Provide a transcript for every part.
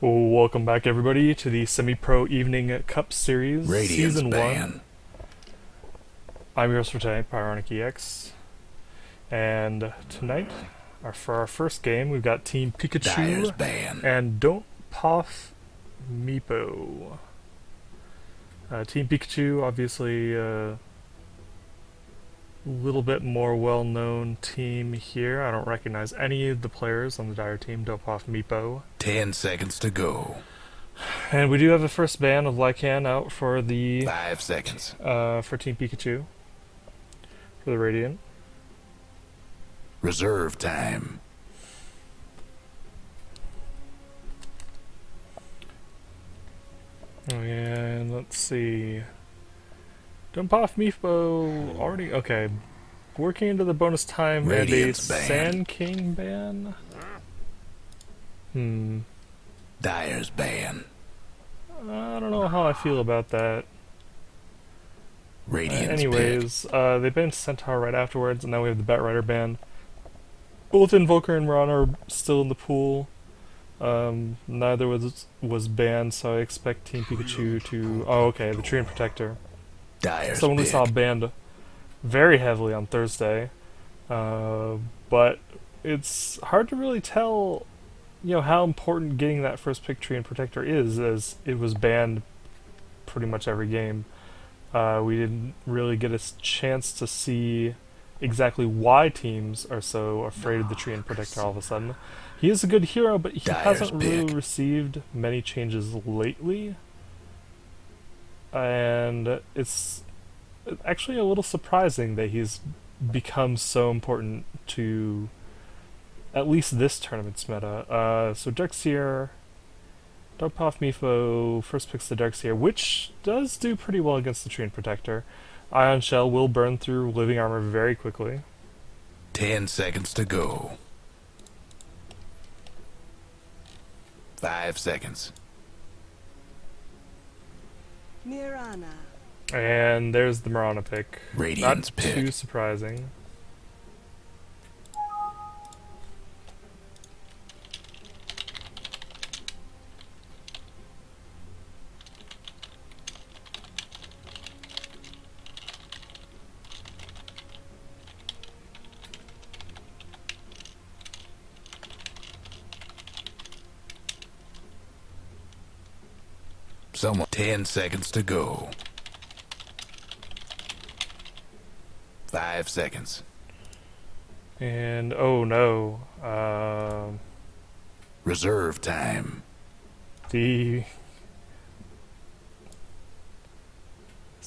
Welcome back, everybody, to the Semi-Pro Evening Cup Series, Radiance Season 1. ban. I'm your host for tonight, Pyronic EX. And tonight, for our first game, we've got Team Dyer's Pikachu ban. and Don't Poff Meepo. Team Pikachu, obviously, a little bit more well-known team here. I don't recognize any of the players on the Dyer team. Don't Poff Meepo. 10 seconds to go. And we do have a first ban of Lycan out for the 5 seconds. for Team Pikachu for the Radiant. Reserve time. And let's see. Don't Poff Meepo already okay. Working into the bonus time Radiance and a ban. Sand King ban. Dyer's ban. I don't know how I feel about that. Radiance Anyways, they banned Centaur right afterwards, and now we have the Batrider ban. Both Invoker and Mirana are still in the pool. Neither was banned, so I expect Team Pikachu to. Oh, okay, the Tree and Protector. Dyer's Someone we pick. saw banned very heavily on Thursday, but it's hard to really tell, how important getting that first pick Tree and Protector is, as it was banned pretty much every game. We didn't really get a chance to see exactly why teams are so afraid of the Tree and Protector all of a sudden. He is a good hero, but he Dyer's hasn't really pick. received many changes lately. And it's actually a little surprising that he's become so important to at least this tournament's meta. So Darkseer, Don't Poff Meepo first picks the Darkseer, which does do pretty well against the Tree and Protector. Ion Shell will burn through Living Armor very quickly. 10 seconds to go. 5 seconds. Mirana. And there's the Mirana pick. Radiance Not pick. too surprising. Someone. 10 seconds to go. 5 seconds. And oh no, Reserve time. the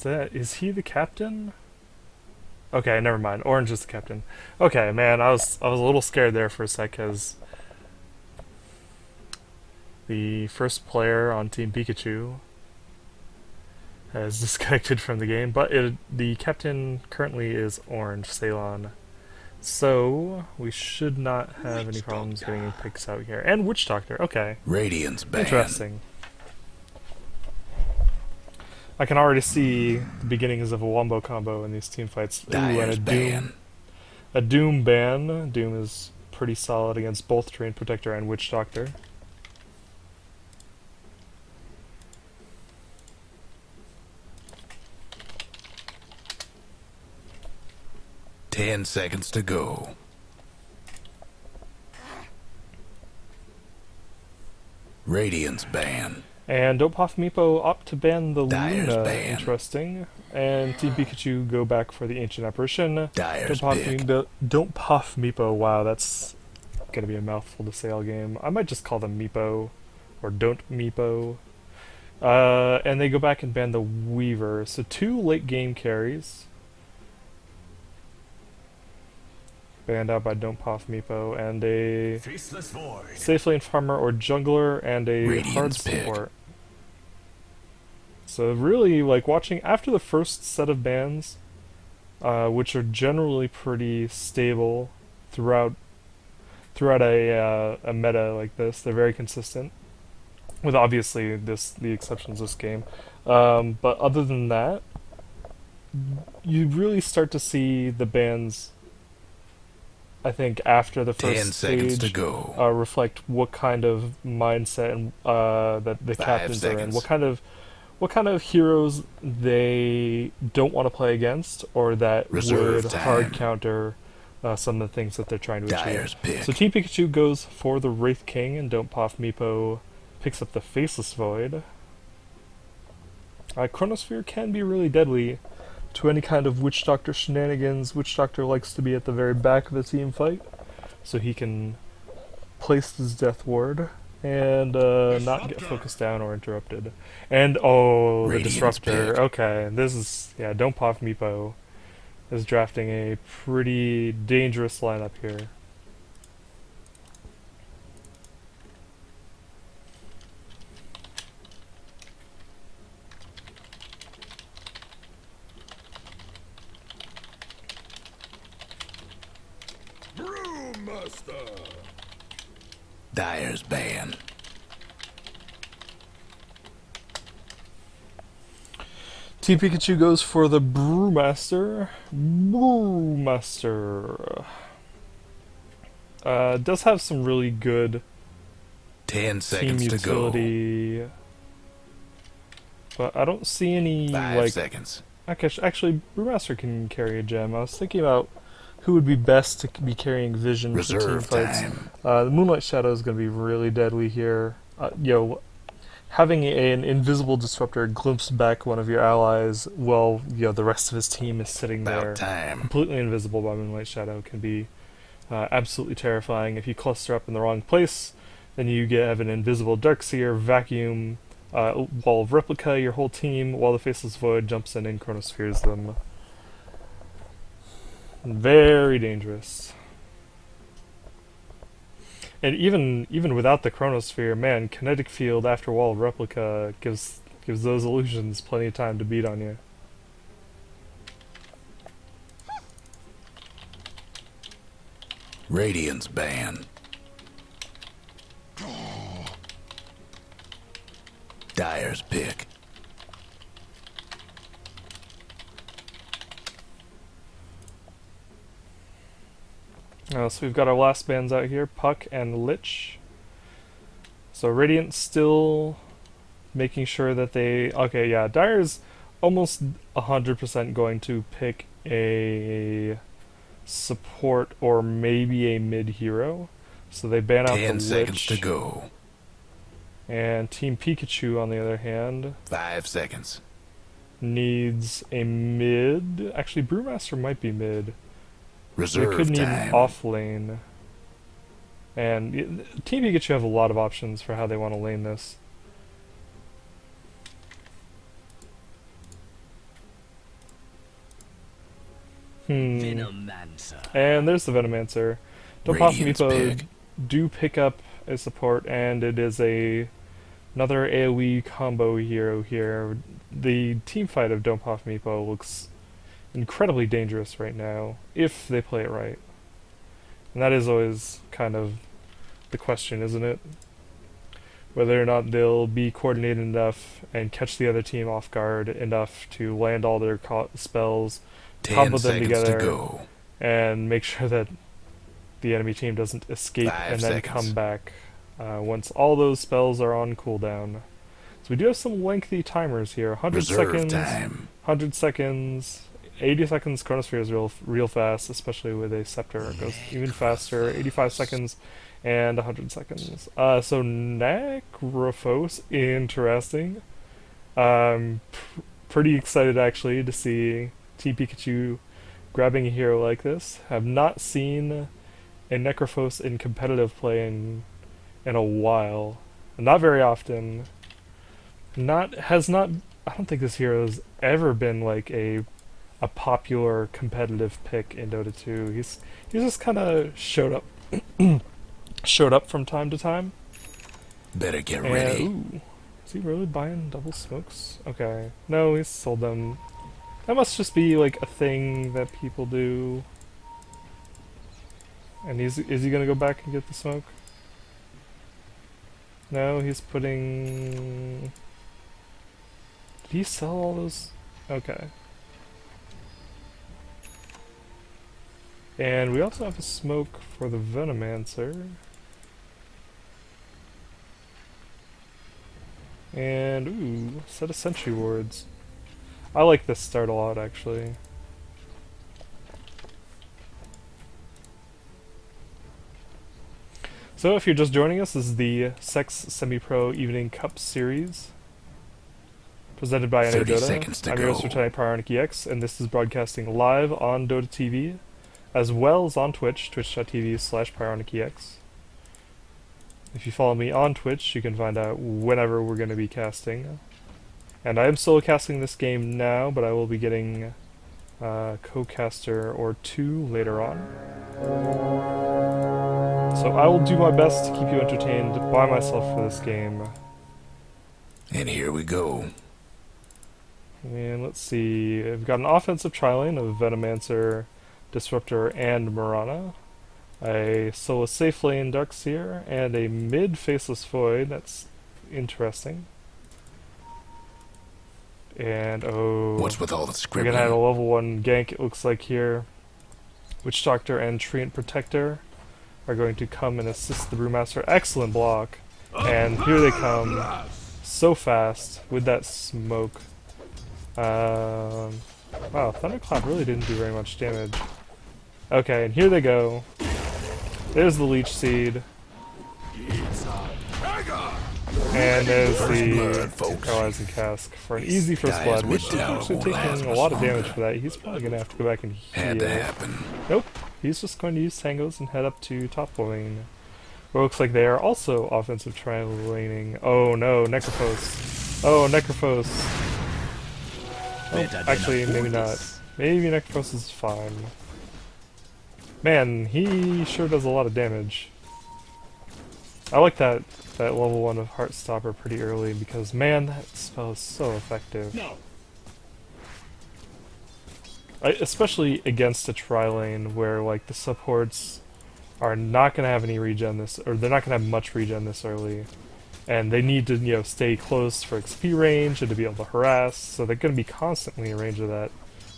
is he the captain? Okay, never mind. Orange is the captain. Okay, man, I was a little scared there for a sec because the first player on Team Pikachu has disconnected from the game, but the captain currently is Orange, Ceylon. So, we should not have any problems getting any picks out here. And Witch Doctor, okay. Radiance ban. Interesting. I can already see the beginnings of a wombo combo in these team fights. Ooh, and Dyer's ban. a Doom ban. Doom is pretty solid against both Tree and Protector and Witch Doctor. Ten seconds to go. Radiance ban. And Don't Poff Meepo opt to ban the Dyer's Luna. ban. Interesting. And Team Pikachu go back for the Ancient Apparition. Dyer's Don't pick. Don't Poff Meepo. Wow, that's gonna be a mouthful to say all game. I might just call them Meepo, or Don't Meepo. And they go back and ban the Weaver. So 2 late game carries. Banned out by Don't Poff Meepo, and a Faceless Void. Safe Lane Farmer or Jungler, and a Radiance hard pick. support. So really, like, watching after the first set of bans, which are generally pretty stable throughout a meta like this, they're very consistent. With obviously the exceptions this game, but other than that, you really start to see the bans I think after the 10 first seconds to stage, go. reflect what kind of mindset and that the 5 captains are in, seconds. what kind of heroes they don't want to play against, or that would Reserve hard time. counter some of the things that they're trying to achieve. Dyer's So pick. Team Pikachu goes for the Wraith King, and Don't Poff Meepo picks up the Faceless Void. Chronosphere can be really deadly to any kind of Witch Doctor shenanigans. Witch Doctor likes to be at the very back of the team fight, so he can place his Death Ward and not get focused down or interrupted. And oh, the Radiant's Disruptor. pick. Okay, this is, yeah, Don't Poff Meepo is drafting a pretty dangerous lineup here. Dyer's ban. Team Pikachu goes for the Brewmaster. Brewmaster. Does have some really good 10 team seconds to go. utility, but I don't see any 5 like. seconds. Actually, Brewmaster can carry a gem. I was thinking about who would be best to be carrying Vision for team Reserve fights. time. The Moonlight Shadow is going to be really deadly here. Having an invisible disruptor glimpse back one of your allies while the rest of his team is sitting there About time. completely invisible by Moonlight Shadow can be absolutely terrifying. If you cluster up in the wrong place, then you have an invisible Darkseer, Vacuum, Wall of Replica, your whole team, while the Faceless Void jumps in and Chronospheres them. Very dangerous. And even without the Chronosphere, man, Kinetic Field after Wall of Replica gives those illusions plenty of time to beat on you. Radiant's ban. Dyer's pick. So we've got our last bands out here, Puck and Lich. So Radiant still making sure that they... Okay, yeah, Dyer's almost 100% going to pick a support or maybe a mid-hero. So they ban out the 10 seconds to Lich. go. And Team Pikachu, on the other hand, 5 seconds. needs a mid. Actually, Brewmaster might be mid. They Reserve could need time. an off lane. And Team Pikachu have a lot of options for how they want to lane this. And there's the Venomancer. Don't Radiant's Meepo pick. do pick up a support, and it is another AoE combo hero here. The team fight of Don't Poff Meepo looks incredibly dangerous right now, if they play it right. And that is always kind of the question, isn't it? Whether or not they'll be coordinated enough and catch the other team off guard enough to land all their spells, 10 combo them seconds together, to go. and make sure that the enemy team doesn't escape 5 and then seconds. come back once all those spells are on cooldown. So we do have some lengthy timers here. 100 Reserve seconds, time. 100 seconds, 80 seconds. Chronosphere is real fast, especially with a Scepter. It goes even faster. 85 seconds and 100 seconds. So Necrophos, interesting. Pretty excited actually to see Team Pikachu grabbing a hero like this. Have not seen a Necrophos in competitive play in a while. Not very often. I don't think this hero's ever been like a popular competitive pick in Dota 2. He's just kind of showed up from time to time. Better get And, ready. ooh, is he really buying double smokes? Okay. No, he's sold them. That must just be like a thing that people do. And is he gonna go back and get the smoke? No, he's putting... Did he sell all those? Okay. And we also have a smoke for the Venomancer. And, ooh, set of sentry wards. I like this start a lot, actually. So if you're just joining us, this is the Sex Semi-Pro Evening Cup Series, presented by 30 Dota. seconds to I'm your go. host for tonight, Prioronic EX, and this is broadcasting live on Dota TV, as well as on Twitch, twitch.tv/PrioroniCEX. If you follow me on Twitch, you can find out whenever we're going to be casting. And I am solo casting this game now, but I will be getting a co-caster or two later on. So I will do my best to keep you entertained by myself for this game. And here we go. And let's see, I've got an offensive tri-lane of Venomancer, Disruptor, and Mirana. A solo safe lane Darkseer, and a mid Faceless Void. That's interesting. And What's with all the we're gonna have a scribbling? level 1 gank, it looks like here. Witch Doctor and Treant Protector are going to come and assist the Brewmaster. Excellent block. And here they come. So fast with that smoke. Wow, Thunderclap really didn't do very much damage. Okay, and here they go. There's the Leech Seed. And there's the blood, folks. Paralyzing Cask for an easy first Guys blood. with Witch is doubt actually won't last taking a much lot of damage longer. for that. He's probably going to have to go back and Had to heal. happen. Nope, he's just going to use Tangos and head up to top lane. Where it looks like they are also offensive tri-laning. Oh no, Necrophos. Oh, Necrophos. Oh, actually, maybe not. Maybe Necrophos is fine. Man, he sure does a lot of damage. I like that level 1 of Heartstopper pretty early because, man, that spell is so effective. No. Especially against a tri-lane where, like, the supports are not going to have any regen this, or they're not going to have much regen this early. And they need to, you know, stay close for XP range and to be able to harass, so they're going to be constantly in range of that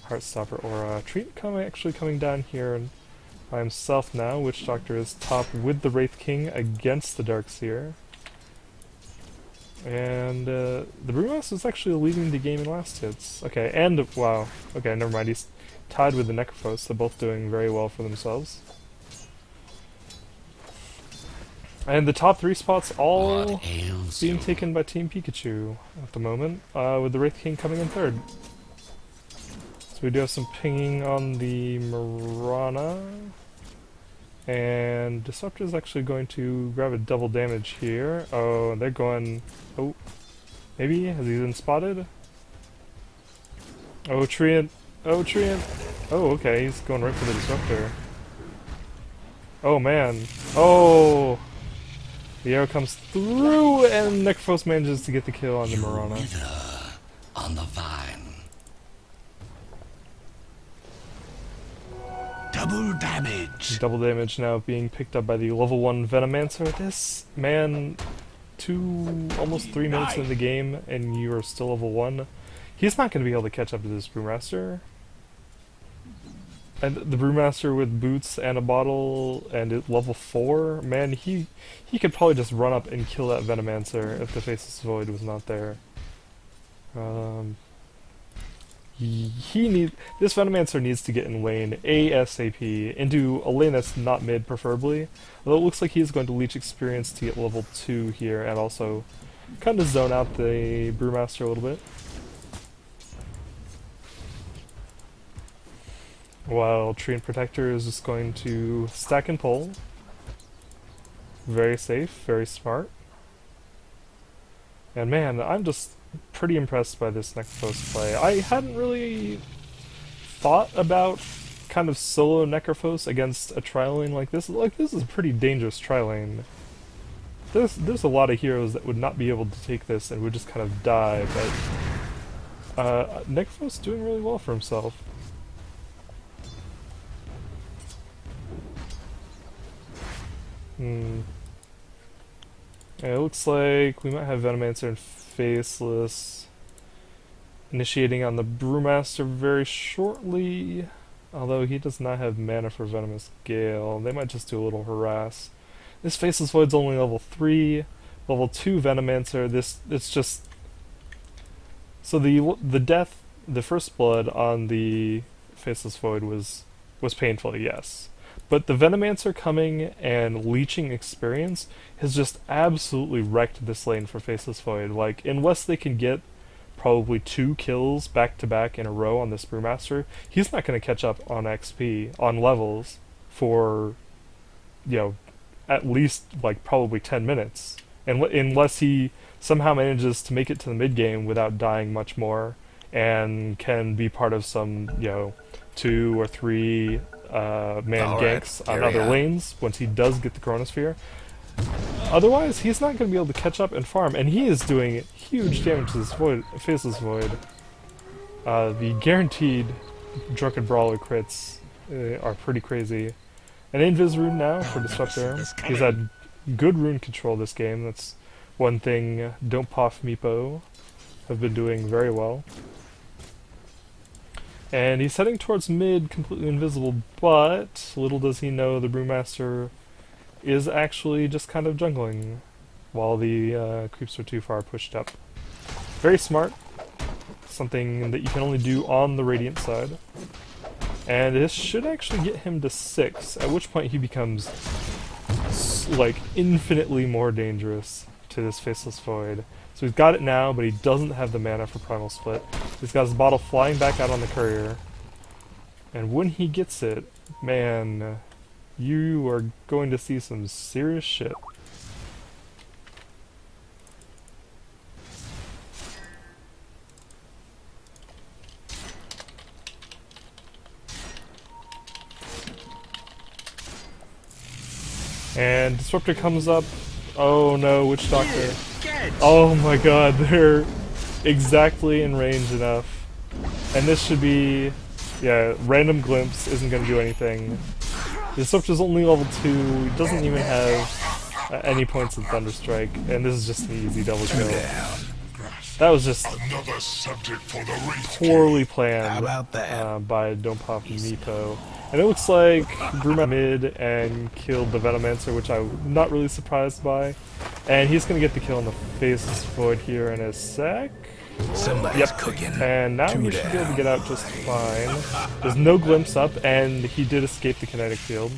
Heartstopper aura. Treant actually coming down here and by himself now. Witch Doctor is top with the Wraith King against the Darkseer. And the Brewmaster is actually leading the game in last hits. Okay, and wow. Okay, never mind. He's tied with the Necrophos. They're both doing very well for themselves. And the top 3 spots all What ails being you? taken by Team Pikachu at the moment, with the Wraith King coming in third. So we do have some pinging on the Mirana. And Disruptor is actually going to grab a double damage here. Oh, they're going... Oh, maybe? Has he been spotted? Oh, Treant! Oh, Treant! Oh, okay, he's going right for the Disruptor. Oh, man. Oh! The arrow comes through, and Necrophos manages to get the kill on the Mirana. Wither on the vine. Double damage. Double damage now being picked up by the level 1 Venomancer. This man, almost 3 minutes into the game, and you are still level 1. He's not going to be able to catch up to this Brewmaster. And the Brewmaster with boots and a bottle and at level 4, man, he could probably just run up and kill that Venomancer if the Faceless Void was not there. This Venomancer needs to get in lane ASAP, into a lane that's not mid preferably, although it looks like he's going to leech experience to get level 2 here and also kind of zone out the Brewmaster a little bit. While Treant Protector is just going to stack and pull. Very safe, very smart. And man, I'm just pretty impressed by this Necrophos play. I hadn't really thought about kind of solo Necrophos against a tri-lane like this. Like, this is a pretty dangerous tri-lane. There's a lot of heroes that would not be able to take this and would just kind of die, but Necrophos doing really well for himself. Yeah, it looks like we might have Venomancer and Faceless initiating on the Brewmaster very shortly. Although he does not have mana for Venomous Gale. They might just do a little harass. This Faceless Void's only level 3. Level 2 Venomancer. It's just... So the death, the first blood on the Faceless Void was painful, yes. But the Venomancer coming and leeching experience has just absolutely wrecked this lane for Faceless Void. Like, unless they can get probably 2 kills back to back in a row on this Brewmaster, he's not going to catch up on XP, on levels, for, you know, at least, like, probably 10 minutes. And unless he somehow manages to make it to the mid game without dying much more, and can be part of some, you know, 2 or 3 man Alright, ganks on carry other on. lanes once he does get the Chronosphere. Otherwise, he's not going to be able to catch up and farm, and he is doing huge damage to this Void, Faceless Void. The guaranteed Drunken Brawler crits are pretty crazy. An Invis rune now for Disruptor. He's had good rune control this game. That's one thing Don't Poff Meepo have been doing very well. And he's heading towards mid, completely invisible, but little does he know the Brewmaster is actually just kind of jungling while the creeps are too far pushed up. Very smart. Something that you can only do on the Radiant side. And this should actually get him to 6, at which point he becomes like infinitely more dangerous to this Faceless Void. So he's got it now, but he doesn't have the mana for Primal Split. He's got his bottle flying back out on the courier. And when he gets it, man, you are going to see some serious shit. And Disruptor comes up. Oh no, Witch Doctor. Oh my god, they're exactly in range enough. And this should be... yeah, random glimpse isn't going to do anything. Disruptor's only level 2, he doesn't even have any points of Thunderstrike, and this is just an easy double kill. That was just Another subject for the race. poorly planned How about that? by Don't Pop Meepo. And it looks like Bruma mid and killed the Venomancer, which I'm not really surprised by. And he's going to get the kill on the Faceless Void here in a sec. Somebody's cooking. And now he should be able to get out just fine. There's no glimpse up, and he did escape the kinetic field.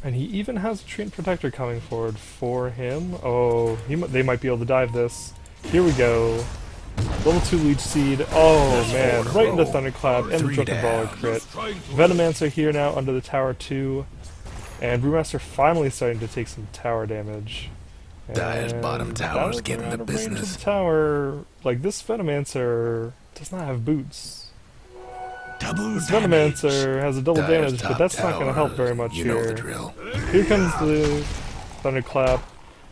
And he even has a Treant Protector coming forward for him. Oh, they might be able to dive this. Here we go. Level 2 Leech Seed. Oh man, right into Thunderclap and the 3 Drunken Brawler down. crit. Venomancer here now under the tower too. And Brewmaster finally starting to take some tower damage. Dire's And bottom tower's now getting we're the out of range of business. the tower. Like, this Venomancer does not have boots. Double This damage. Venomancer has a double Dire's damage, but top that's not going to help tower. very much You know here. the drill. Here comes the Thunderclap,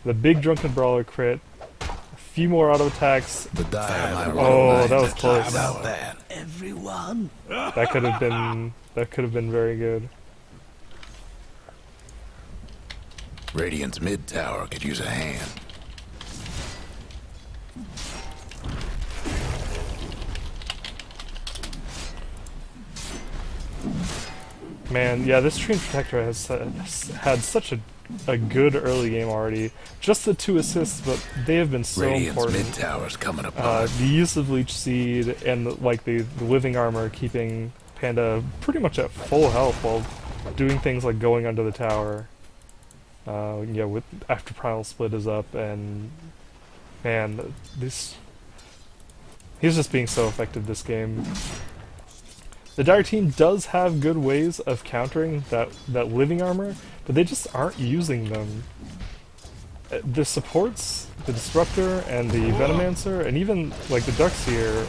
the big Drunken Brawler crit, a few more auto attacks. The dire Oh, that was close. How about that? Everyone. That could have been very good. Radiant's mid tower could use a hand. Man, yeah, this Treant Protector has had such a good early game already. Just the 2 assists, but they have been so Radiant's mid important. tower's coming apart. The use of Leech Seed and like the living armor keeping Panda pretty much at full health while doing things like going under the tower. Yeah, with after Primal Split is up, and man, he's just being so effective this game. The Dire team does have good ways of countering that living armor, but they just aren't using them. The supports, the Disruptor and the Venomancer, and even like the Darkseer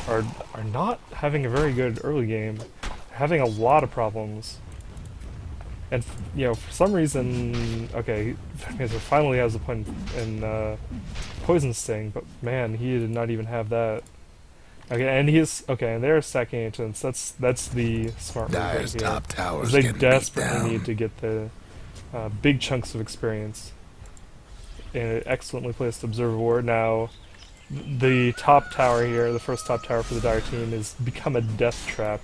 are not having a very good early game. They're having a lot of problems. And you know, for some reason, okay, Venomancer finally has a point in Poison Sting, but man, he did not even have that. Okay, and and they're stacking Ancients. That's the smart move right Dire's here. top tower's They getting beat desperately down. need to get the big chunks of experience. And an excellently placed Observer Ward. Now, the top tower here, the first top tower for the Dire team, has become a death trap.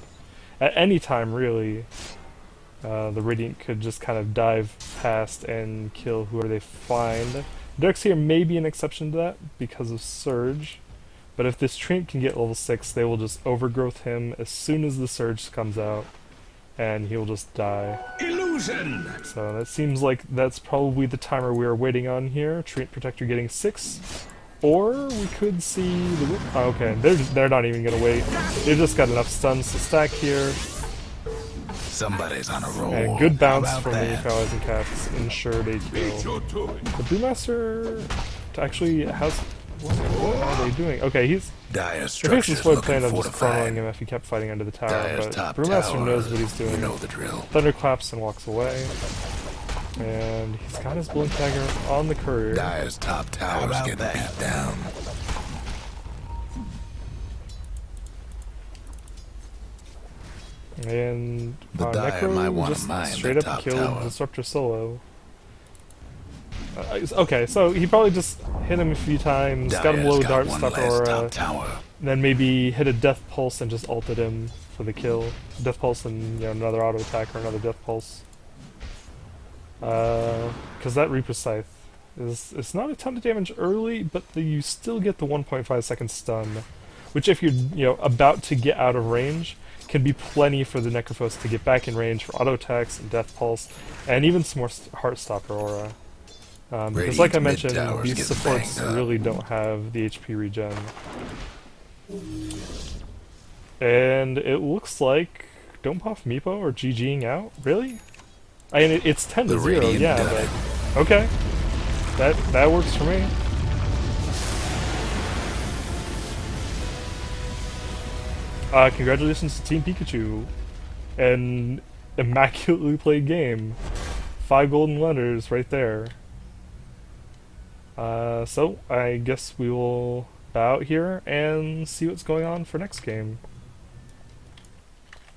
at any time really, the Radiant could just kind of dive past and kill whoever they find. Darkseer here may be an exception to that because of Surge, but if this Treant can get level 6, they will just overgrowth him as soon as the Surge comes out, and he'll just die. Illusion! So that seems like that's probably the timer we are waiting on here. Treant Protector getting 6. Or we could see the... Oh, okay, they're not even gonna wait. They just got enough stuns to stack here. Somebody's on a roll. And good bounce How about from the that? Allies and Cats ensured a kill. The Brewmaster actually has... What are they doing? Okay, he's... Dire The structures Faceless Void looking planned on just fortified. funneling him if he kept fighting under the tower, Dire's but top Brewmaster tower, knows what he's doing. You know the drill. Thunderclaps and walks away. And he's got his Blink Dagger on the courier. Dire's top tower's about getting that? beat down. And The Dire might Necro wanna just mine straight the up top killed tower. Disruptor solo. Okay, so he probably just hit him a few times, got him Dire's low got dart, one stopped last Aura, top tower. then maybe hit a Death Pulse and just ulted him for the kill. Death Pulse and another auto attack or another Death Pulse. Because that Reaper Scythe is it's not a ton of damage early, but you still get the 1.5 second stun, which if you're about to get out of range, can be plenty for the Necrophos to get back in range for auto attacks and Death Pulse, and even some more Heartstopper Aura. Because like I Radiant's mentioned, mid-towers these getting supports banged up. really don't have the HP regen. And it looks like don't Poff Meepo or GGing out? Really? I mean, it's 10 to The 0, Radiant yeah, done it. but okay. That works for me. Congratulations to Team Pikachu. An immaculately played game. 5 golden letters right there. So I guess we will bow out here and see what's going on for next game.